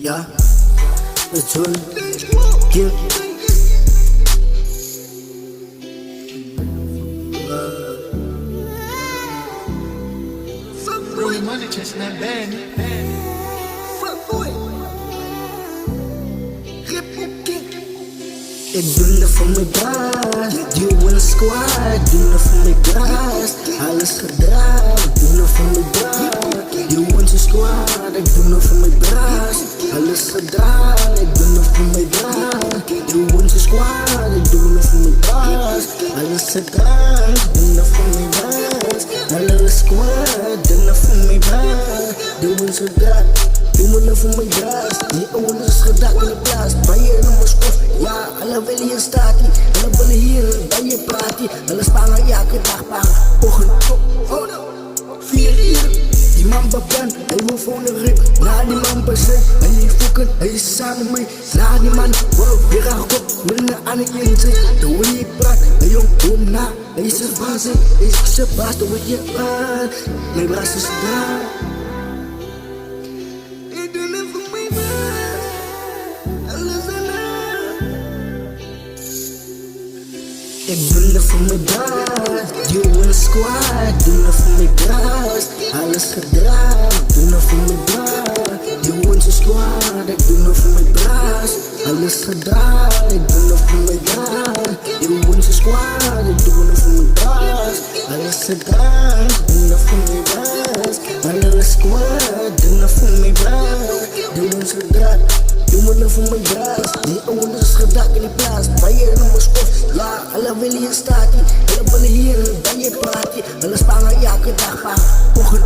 Ja, betul. Yeah. Rolling money, chasing that bag. Ik doe het voor mijn baas, duw een squad, doe het voor mijn baas, alles gedaan, doe het voor mijn baas, duw een squad, ik doe het voor mijn baas, alles gedaan, ik doe het voor mijn baas, duw een squad, ik doe het voor mijn baas, alles gedaan, doe het voor mijn baas, alles squad, doe het voor mijn baas, duw een squad. Doe me voor mijn baas, die oude is gedaan in de plaats. Bij je in mijn skof, ja, alle willen hier staat die. Alle willen hier bij je praat die. Alle spangen, ja, dag bang. Ogen, oh no, 4 uur. Die man bepan, hij wil voor een rip. Na die man bezet, hij is fucken, hij is samen mee. Na die man, wow, weer aan kop, met aan de inzet. Doe hoe je praat, hij jong, kom na. Hij is een baas, hij is zijn baas, doe wat je praat. Mijn baas is daar. Ik doe het voor mijn baas, duw een squad, doe het voor mijn baas, alles gedaan, doe het voor mijn baas, duw een squad, ik doe het voor mijn baas, alles gedaan, ik doe het voor mijn baas, duw een squad, ik doe het voor mijn baas, alles gedaan, doe het voor mijn baas, alles squad, doe het voor mijn baas, duw een squad. Doe me voor mijn baas, die oude is gedaan in de plaats. Bij je in mijn skof, ja, alle willen hier staat die. Alle willen hier bij je praat die. Alle spangen, ja, dag bang. Ogen,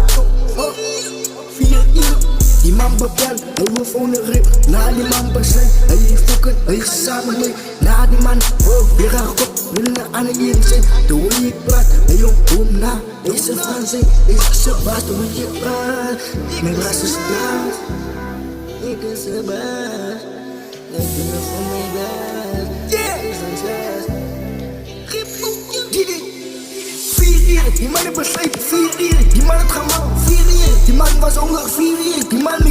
oh, 4 uur. Die man bepan, hij wil voor een rip. Na die man bezet, hij is fucken, hij is samen mee. Na die man, oh, weer aan kop, willen aan de inzet. Doe hoe je praat, hij jong, kom na. Is een Frans, is zijn baas, doe hoe je praat. Mijn baas is daar. Ik is de baas, ik doe het voor mijn baas. Yeah! Ik is een zes. Didi! 4 uur, die man heeft beslepen, 4 uur. Die man heeft gemaakt, 4 uur. Die man was honger, 4 uur. Die man